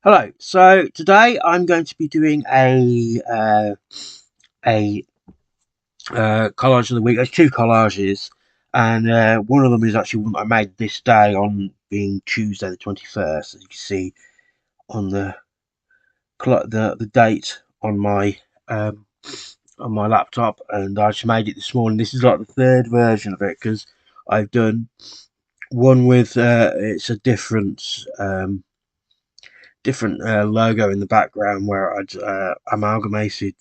Hello. So today I'm going to be doing a collage of the week. There's two collages, and one of them is actually one I made this day on being Tuesday the 21st. As you can see on the date um, on my laptop, and I just made it this morning. This is like the third version of it because I've done one with it's a different logo in the background where I'd amalgamated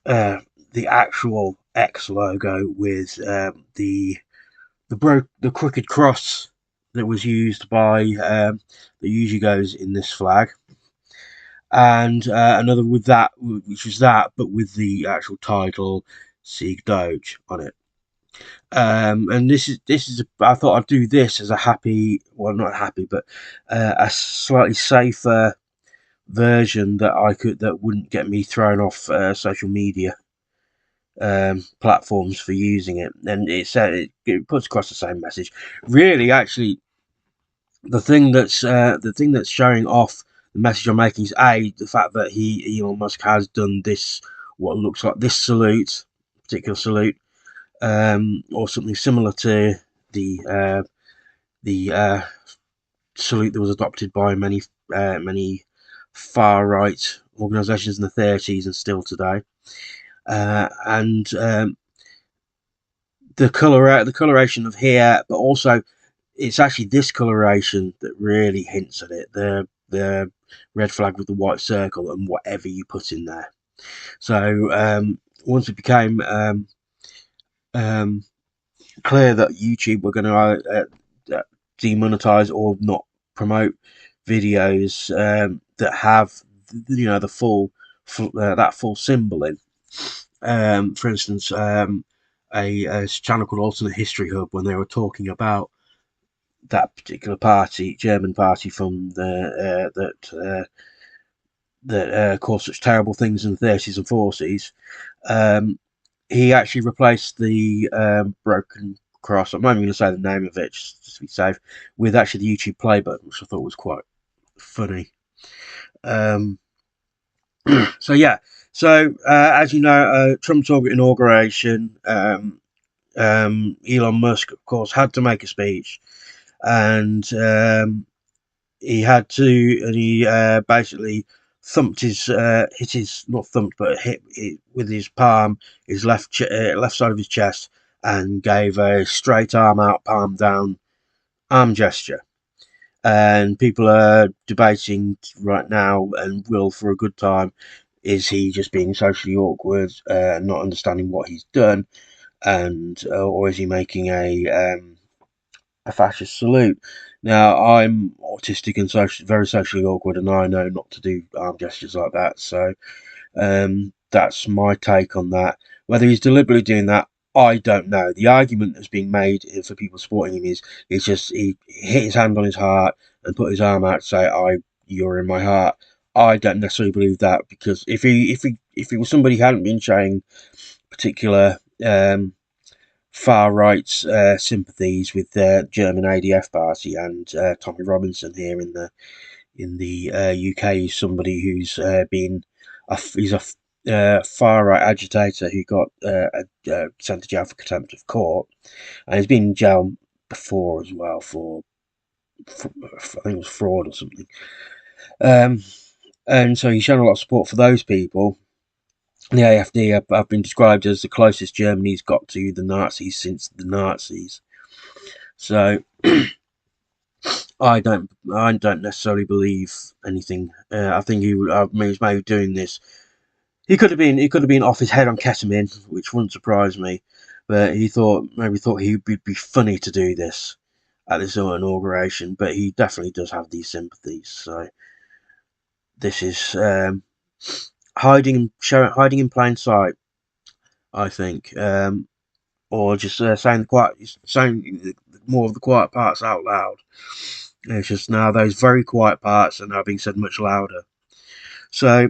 uh, the actual X logo with the crooked cross that was used by that usually goes in this flag, and another with that, which is that, but with the actual title Sieg Doge on it. And this is I thought I'd do this as a happy, well, not happy, but a slightly safer version that wouldn't get me thrown off social media platforms for using it, and it puts across the same message. Really, actually, the thing that's showing off the message I'm making is the fact that Elon Musk has done this, what looks like this particular salute, or something similar to the uh, the salute that was adopted by many far right organisations in the 30s and still today. And the coloration of here, but also it's actually this coloration that really hints at it. The red flag with the white circle and whatever you put in there. So once it became um, clear that YouTube were going to demonetize or not promote videos that have the that full symbol in. For instance, a channel called Alternate History Hub, when they were talking about that particular party, German party from the that caused such terrible things in the 30s and 40s. Um, he actually replaced the broken cross. I'm not even going to say the name of it, just to be safe, with actually the YouTube play button, which I thought was quite funny. Um, so yeah, so as you know, Trump's inauguration. Elon Musk, of course, had to make a speech, and he basically thumped hit his, not thumped, but hit it with his palm, his left side of his chest, and gave a straight arm out, palm down arm gesture. And people are debating right now, and will for a good time, is he just being socially awkward, not understanding what he's done, and or is he making a fascist salute? Now, I'm autistic and very socially awkward, and I know not to do arm gestures like that. So that's my take on that. Whether he's deliberately doing that, I don't know. The argument that's being made for people supporting him is just he hit his hand on his heart and put his arm out to say, you're in my heart." I don't necessarily believe that, because if he was somebody who hadn't been showing particular far right sympathies with the German ADF party, and Tommy Robinson here in the UK is somebody who's been he's a far right agitator who got sent to jail for contempt of court, and he's been in jail before as well for I think it was fraud or something. Um, and so he's shown a lot of support for those people. The AfD have been described as the closest Germany's got to the Nazis since the Nazis. So I don't necessarily believe anything. I think he's maybe doing this. He could have been off his head on ketamine, which wouldn't surprise me. But maybe thought he would be funny to do this at this inauguration. But he definitely does have these sympathies. So this is hiding in plain sight, I think, or just saying more of the quiet parts out loud. It's just now those very quiet parts are now being said much louder. So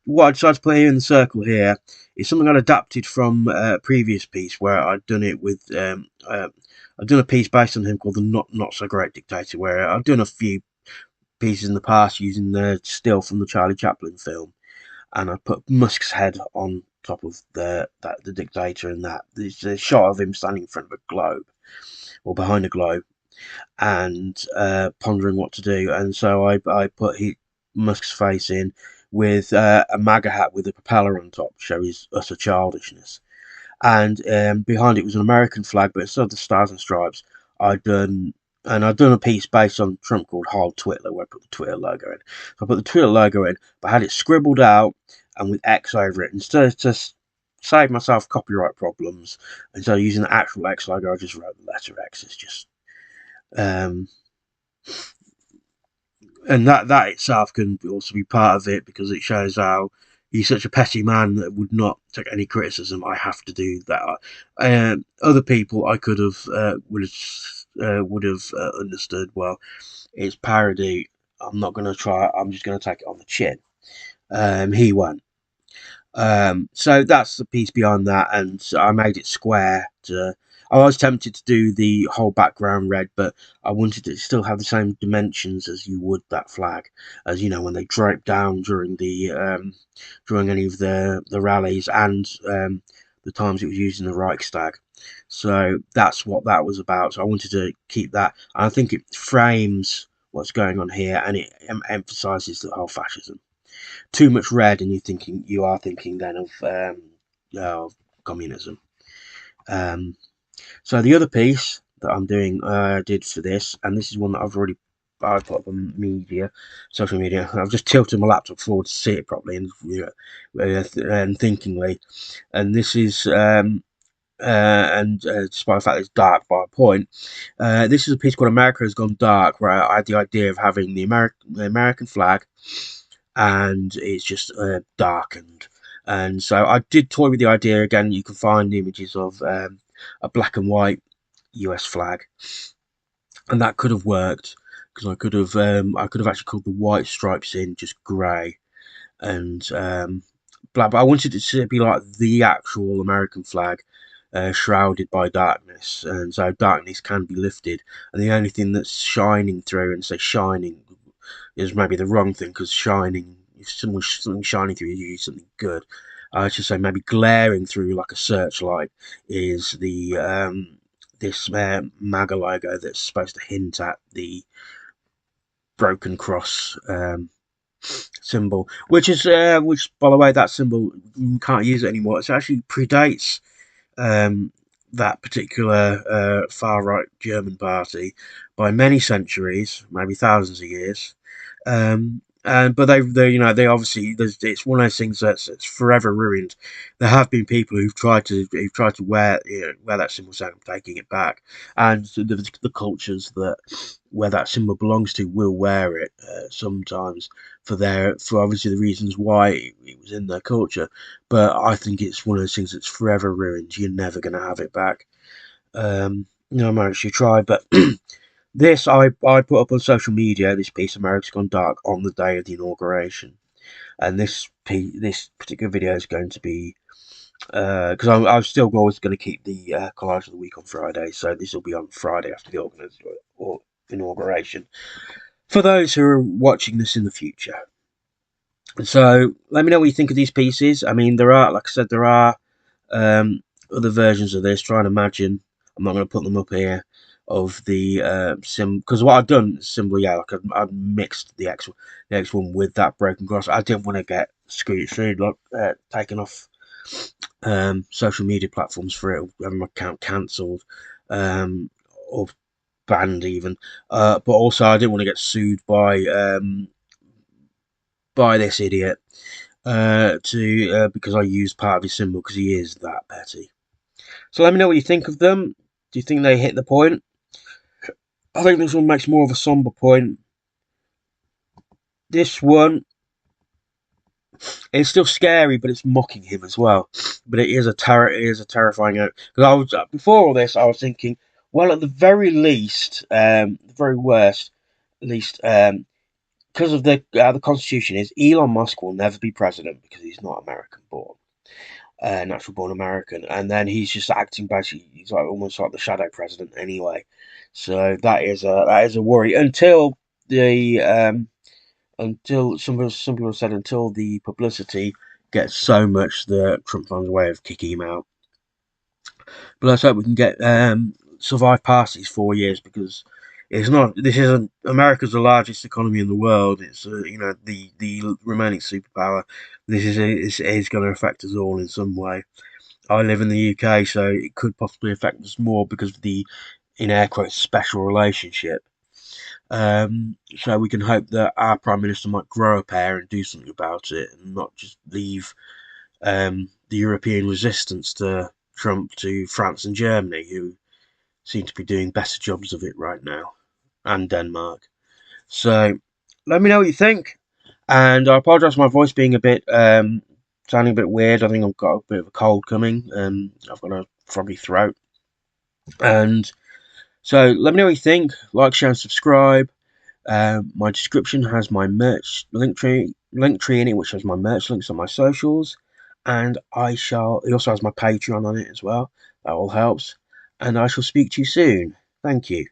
what I decided to put here in the circle here is something I'd adapted from a previous piece where I'd done it with I'd done a piece based on him called the Not So Great Dictator, where I'd done a few pieces in the past using the still from the Charlie Chaplin film, and I put Musk's head on top of the dictator, and that there's a shot of him standing in front of a globe or behind a globe and pondering what to do. And so I put Musk's face in with a Maga hat with a propeller on top to show his utter childishness. And behind it was an American flag, but instead of the stars and stripes, I'd done a piece based on Trump called Heil Twitter, where I put the Twitter logo in. So I put the Twitter logo in, but I had it scribbled out and with X over it. Instead of just save myself copyright problems, instead of using the actual X logo, I just wrote the letter X. It's just um, and that itself can also be part of it, because it shows how he's such a petty man that would not take any criticism. I have to do that. Other people I could have would have understood. Well, it's parody. I'm not going to try. I'm just going to take it on the chin. He won't. So that's the piece beyond that, and I made it square. I was tempted to do the whole background red, but I wanted it to still have the same dimensions as you would that flag, as you know, when they drape down during any of the rallies and the times it was used in the Reichstag. So that's what that was about. So I wanted to keep that. And I think it frames what's going on here, and it emphasises the whole fascism. Too much red, and you are thinking then of communism. So the other piece that I'm doing, did for this, and this is one that I put up on social media. I've just tilted my laptop forward to see it properly and thinkingly. And this is despite the fact it's dark by a point, this is a piece called America Has Gone Dark, where I had the idea of having the American flag, and it's just darkened. And so I did toy with the idea again. You can find images of a black and white US flag, and that could have worked, because I could have actually called the white stripes in just grey and black. But I wanted it to be like the actual American flag, shrouded by darkness, and so darkness can be lifted, and the only thing that's shining through, and say shining is maybe the wrong thing, because shining, if something shining through is usually something good. I should say maybe glaring through like a searchlight is this Maga logo that's supposed to hint at the broken cross symbol, which by the way, that symbol, you can't use it anymore. It actually predates that particular far right German party by many centuries, maybe thousands of years. But they obviously, it's one of those things that's forever ruined. There have been people who've tried to wear that symbol, saying I'm taking it back, and the cultures where that symbol belongs to will wear it sometimes for obviously the reasons why it was in their culture. But I think it's one of those things that's forever ruined. You're never going to have it back. No matter if you try. But this I put up on social media. This piece, America's Gone Dark, on the day of the inauguration, and this particular video is going to be because I'm still always going to keep the collage of the week on Friday, so this will be on Friday after the inauguration for those who are watching this in the future. So let me know what you think of these pieces. I mean, like I said, there are other versions of this. Try and imagine. I'm not going to put them up here, of the sim, because what I've done is simply, like I've mixed the X one with that broken cross. I didn't want to get screwed, taken off social media platforms for it, having my account cancelled, or banned even. But also I didn't want to get sued by this idiot because I used part of his symbol, because he is that petty. So let me know what you think of them. Do you think they hit the point? I think this one makes more of a somber point. This one is still scary, but it's mocking him as well. But it is a terrifying. Because I was before all this, I was thinking, well, at the very least, the very worst, at least, because of the Constitution is, Elon Musk will never be president because he's not American born. Natural born American, and then he's just acting basically, he's like almost like the shadow president anyway. So that is a worry until the until some people have said until the publicity gets so much that Trump finds a way of kicking him out. But let's hope we can get survive past these 4 years, because it's not. This isn't America's the largest economy in the world. It's the remaining superpower. This is going to affect us all in some way. I live in the UK, so it could possibly affect us more because of the, in air quotes, special relationship. So we can hope that our Prime Minister might grow a pair and do something about it, and not just leave the European resistance to Trump to France and Germany, who seem to be doing better jobs of it right now, and Denmark. So let me know what you think, and I apologise for my voice being a bit sounding a bit weird. I think I've got a bit of a cold coming, and I've got a froggy throat. And so let me know what you think. Like, share, and subscribe. My description has my merch link tree in it, which has my merch links on my socials, and it also has my Patreon on it as well. That all helps, and I shall speak to you soon. Thank you.